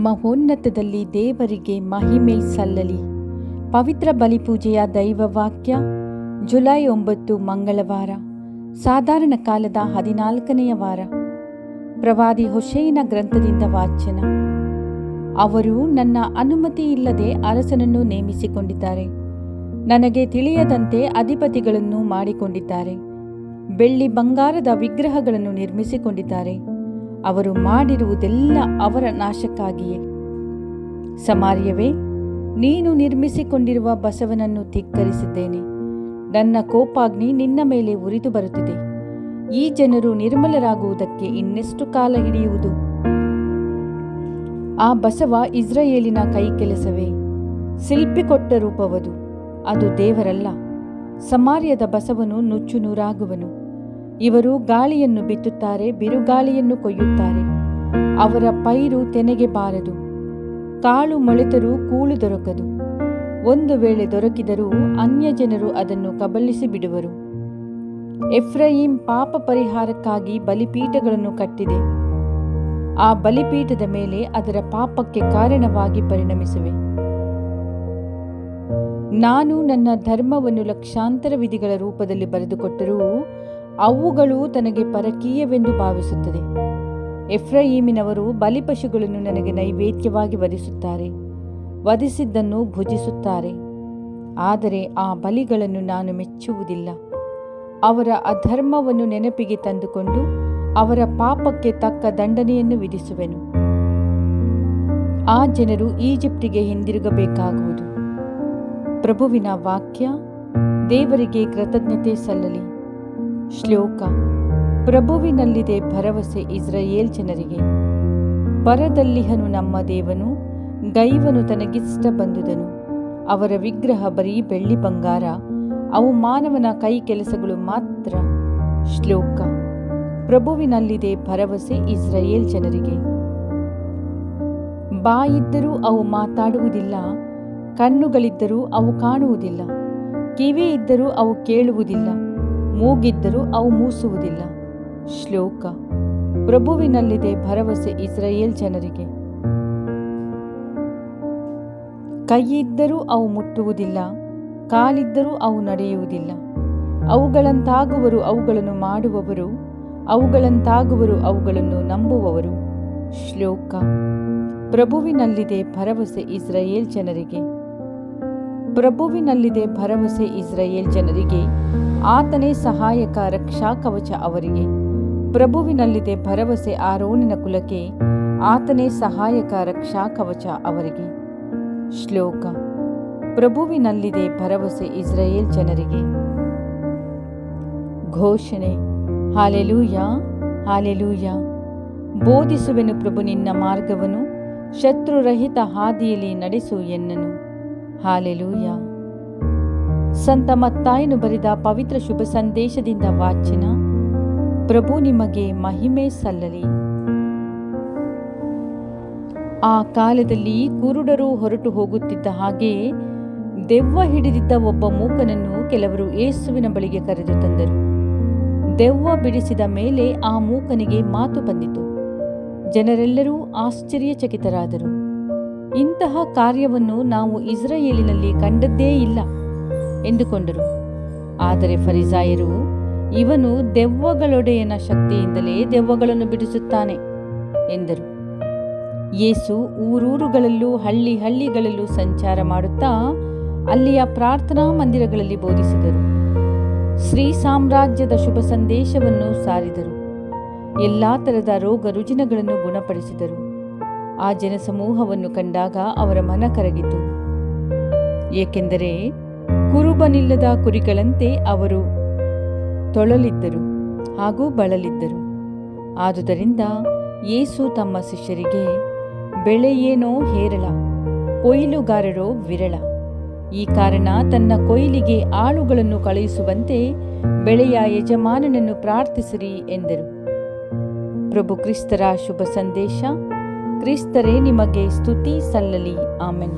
ಮಹೋನ್ನತದಲ್ಲಿ ದೇವರಿಗೆ ಮಹಿಮೆ ಸಲ್ಲಲಿ. ಪವಿತ್ರ ಬಲಿಪೂಜೆಯ ದೈವವಾಕ್ಯ ಜುಲೈ 9 ಮಂಗಳವಾರ, ಸಾಧಾರಣ ಕಾಲದ 14ನೆಯ ವಾರ. ಪ್ರವಾದಿ ಹೋಶೇಯನ ಗ್ರಂಥದಿಂದ ವಾಚನ. ಅವರು ನನ್ನ ಅನುಮತಿ ಇಲ್ಲದೆ ಅರಸನನ್ನು ನೇಮಿಸಿಕೊಂಡಿದ್ದಾರೆ. ನನಗೆ ತಿಳಿಯದಂತೆ ಅಧಿಪತಿಗಳನ್ನು ಮಾಡಿಕೊಂಡಿದ್ದಾರೆ. ಬೆಳ್ಳಿ ಬಂಗಾರದ ವಿಗ್ರಹಗಳನ್ನು ನಿರ್ಮಿಸಿಕೊಂಡಿದ್ದಾರೆ. ಅವರು ಮಾಡಿರುವುದೆಲ್ಲ ಅವರ ನಾಶಕ್ಕಾಗಿಯೇ. ಸಮಾರ್ಯವೇ, ನೀನು ನಿರ್ಮಿಸಿಕೊಂಡಿರುವ ಬಸವನನ್ನು ಧಿಕ್ಕರಿಸಿದ್ದೇನೆ. ನನ್ನ ಕೋಪಾಗ್ನಿ ನಿನ್ನ ಮೇಲೆ ಉರಿದು ಬರುತ್ತಿದೆ. ಈ ಜನರು ನಿರ್ಮಲರಾಗುವುದಕ್ಕೆ ಇನ್ನೆಷ್ಟು ಕಾಲ ಹಿಡಿಯುವುದು? ಆ ಬಸವ ಇಸ್ರಾಯೇಲಿನ ಕೈಕೆಲಸವೇ, ಶಿಲ್ಪಿ ಕೊಟ್ಟ ರೂಪವದು, ಅದು ದೇವರಲ್ಲ. ಸಮಾರ್ಯದ ಬಸವನು ನುಚ್ಚು ನೂರಾಗುವನು. ಇವರು ಗಾಳಿಯನ್ನು ಬಿತ್ತುತ್ತಾರೆ, ಬಿರುಗಾಳಿಯನ್ನು ಕೊಯ್ಯುತ್ತಾರೆ. ಅವರ ಪೈರು ತೆನೆಗೆ ಬಾರದು. ಕಾಳು ಮೊಳೆತರೂ ಕೂಳು ದೊರಕದು. ಒಂದು ವೇಳೆ ದೊರಕಿದರೂ ಅನ್ಯ ಜನರು ಅದನ್ನು ಕಬಳಿಸಿ ಬಿಡುವರು. ಎಫ್ರಾಯೀಮ್ ಪಾಪ ಪರಿಹಾರಕ್ಕಾಗಿ ಬಲಿಪೀಠಗಳನ್ನು ಕಟ್ಟಿದೆ. ಆ ಬಲಿಪೀಠದ ಮೇಲೆ ಅದರ ಪಾಪಕ್ಕೆ ಕಾರಣವಾಗಿ ಪರಿಣಮಿಸುವೆ. ನಾನು ನನ್ನ ಧರ್ಮವನ್ನು ಲಕ್ಷಾಂತರ ವಿಧಿಗಳ ರೂಪದಲ್ಲಿ ಬರೆದುಕೊಟ್ಟರೂ ಅವುಗಳು ತನಗೆ ಪರಕೀಯವೆಂದು ಭಾವಿಸುತ್ತದೆ. ಎಫ್ರಾಯೀಮಿನವರು ಬಲಿಪಶುಗಳನ್ನು ನನಗೆ ನೈವೇದ್ಯವಾಗಿ ವಧಿಸುತ್ತಾರೆ, ವಧಿಸಿದ್ದನ್ನು ಭುಜಿಸುತ್ತಾರೆ. ಆದರೆ ಆ ಬಲಿಗಳನ್ನು ನಾನು ಮೆಚ್ಚುವುದಿಲ್ಲ. ಅವರ ಅಧರ್ಮವನ್ನು ನೆನಪಿಗೆ ತಂದುಕೊಂಡು ಅವರ ಪಾಪಕ್ಕೆ ತಕ್ಕ ದಂಡನೆಯನ್ನು ವಿಧಿಸುವೆನು. ಆ ಜನರು ಈಜಿಪ್ಟಿಗೆ ಹಿಂದಿರುಗಬೇಕಾಗುವುದು. ಪ್ರಭುವಿನ ವಾಕ್ಯ. ದೇವರಿಗೆ ಕೃತಜ್ಞತೆ ಸಲ್ಲಲಿ. ಶ್ಲೋಕ. ಪ್ರಭುವಿನಲ್ಲಿದೆ ಭರವಸೆ ಇಸ್ರಾಯೇಲ್ ಜನರಿಗೆ. ಪರದಲ್ಲಿಹನು ನಮ್ಮ ದೇವನು, ಗೈವನು ತನಗಿಷ್ಟ ಬಂದುದನು. ಅವರ ವಿಗ್ರಹ ಬರೀ ಬೆಳ್ಳಿ ಬಂಗಾರ, ಅವು ಮಾನವನ ಕೈ ಕೆಲಸಗಳು ಮಾತ್ರ. ಶ್ಲೋಕ. ಪ್ರಭುವಿನಲ್ಲಿದೆ ಭರವಸೆ ಇಸ್ರಾಯೇಲ್ ಜನರಿಗೆ. ಬಾಯಿದ್ದರೂ ಅವು ಮಾತಾಡುವುದಿಲ್ಲ, ಕಣ್ಣುಗಳಿದ್ದರೂ ಅವು ಕಾಣುವುದಿಲ್ಲ, ಕಿವಿ ಇದ್ದರೂ ಅವು ಕೇಳುವುದಿಲ್ಲ, ಮೂಗಿದ್ದರೂ ಅವು ಮೂಸುವುದಿಲ್ಲ. ಶ್ಲೋಕ. ಪ್ರಭುವಿನಲ್ಲಿದೆ ಭರವಸೆ ಇಸ್ರಾಯೇಲ್ ಜನರಿಗೆ. ಕೈಯಿದ್ದರೂ ಅವು ಮುಟ್ಟುವುದಿಲ್ಲ, ಕಾಲಿದ್ದರೂ ಅವು ನಡೆಯುವುದಿಲ್ಲ. ಅವುಗಳಂತಾಗುವರು ಅವುಗಳನ್ನು ಮಾಡುವವರು, ಅವುಗಳಂತಾಗುವರು ಅವುಗಳನ್ನು ನಂಬುವವರು. ಶ್ಲೋಕ. ಪ್ರಭುವಿನಲ್ಲಿದೆ ಭರವಸೆ ಇಸ್ರಾಯೇಲ್ ಜನರಿಗೆ. ಪ್ರಭುವಿನಲ್ಲಿದೆ ಭರವಸೆ ಇಸ್ರಾಯೇಲ್ ಜನರಿಗೆ. ಆತನೇ ಸಹಾಯಕ ರಕ್ಷಾ ಕವಚ ಅವರಿಗೆ. ಪ್ರಭುವಿನಲ್ಲಿದೆ ಭರವಸೆ ಆರೋನಿನ ಕುಲಕ್ಕೆ. ಆತನೇ ಸಹಾಯಕ ರಕ್ಷಾ ಕವಚ ಅವರಿಗೆ. ಶ್ಲೋಕ. ಪ್ರಭುವಿನಲ್ಲಿದೆ ಭರವಸೆ ಇಸ್ರಾಯೇಲ್ ಜನರಿಗೆ. ಘೋಷಣೆ. Hallelujah, hallelujah. ಬೋಧಿಸುವೆನು ಪ್ರಭು ನಿನ್ನ ಮಾರ್ಗವನ್ನು, ಶತ್ರುರಹಿತ ಹಾದಿಯಲ್ಲಿ ನಡೆಸು ಎನ್ನನು. ಹಾಲೆಲೂಯ. ಸಂತ ಮತ್ತಾಯನು ಬರೆದ ಪವಿತ್ರ ಶುಭ ಸಂದೇಶದಿಂದ ವಾಚನ. ಪ್ರಭು ನಿಮಗೆ ಮಹಿಮೆ ಸಲ್ಲಲಿ. ಆ ಕಾಲದಲ್ಲಿ ಕುರುಡರು ಹೊರಟು ಹೋಗುತ್ತಿದ್ದ ಹಾಗೆ ದೆವ್ವ ಹಿಡಿದಿದ್ದ ಒಬ್ಬ ಮೂಕನನ್ನು ಕೆಲವರು ಯೇಸುವಿನ ಬಳಿಗೆ ಕರೆದು ತಂದರು. ದೆವ್ವ ಬಿಡಿಸಿದ ಮೇಲೆ ಆ ಮೂಕನಿಗೆ ಮಾತು ಬಂದಿತು. ಜನರೆಲ್ಲರೂ ಆಶ್ಚರ್ಯಚಕಿತರಾದರು. ಇಂತಹ ಕಾರ್ಯವನ್ನು ನಾವು ಇಸ್ರಾಯೇಲಿನಲ್ಲಿ ಕಂಡದ್ದೇ ಇಲ್ಲ ಎಂದುಕೊಂಡರು. ಆದರೆ ಫರಿಸಾಯರು, ಇವನು ದೆವ್ವಗಳೊಡೆಯನ ಶಕ್ತಿಯಿಂದಲೇ ದೆವ್ವಗಳನ್ನು ಬಿಡಿಸುತ್ತಾನೆ ಎಂದರು. ಯೇಸು ಊರೂರುಗಳಲ್ಲೂ ಹಳ್ಳಿಗಳಲ್ಲೂ ಸಂಚಾರ ಮಾಡುತ್ತಾ ಅಲ್ಲಿಯ ಪ್ರಾರ್ಥನಾ ಮಂದಿರಗಳಲ್ಲಿ ಬೋಧಿಸಿದರು. ಶ್ರೀ ಸಾಮ್ರಾಜ್ಯದ ಶುಭ ಸಂದೇಶವನ್ನು ಸಾರಿದರು. ಎಲ್ಲಾ ತರದ ರೋಗ ರುಜಿನಗಳನ್ನು ಗುಣಪಡಿಸಿದರು. ಆ ಜನಸಮೂಹವನ್ನು ಕಂಡಾಗ ಅವರ ಮನ ಕರಗಿತು. ಏಕೆಂದರೆ ಕುರುಬನಿಲ್ಲದ ಕುರಿಗಳಂತೆ ಅವರು ತೊಳಲಿದ್ದರು ಹಾಗೂ ಬಳಲಿದ್ದರು. ಆದುದರಿಂದ ಯೇಸು ತಮ್ಮ ಶಿಷ್ಯರಿಗೆ, ಬೆಳೆಯೇನೋ ಹೇರಳ, ಕೊಯ್ಲುಗಾರರೋ ವಿರಳ. ಈ ಕಾರಣ ತನ್ನ ಕೊಯ್ಲಿಗೆ ಆಳುಗಳನ್ನು ಕಳುಹಿಸುವಂತೆ ಬೆಳೆಯ ಯಜಮಾನನನ್ನು ಪ್ರಾರ್ಥಿಸಿರಿ ಎಂದರು. ಪ್ರಭು ಕ್ರಿಸ್ತರ ಶುಭ ಸಂದೇಶ. ಕ್ರಿಸ್ತರೇ ನಿಮಗೆ ಸ್ತುತಿ ಸಲ್ಲಲಿ. ಆಮೆನ್.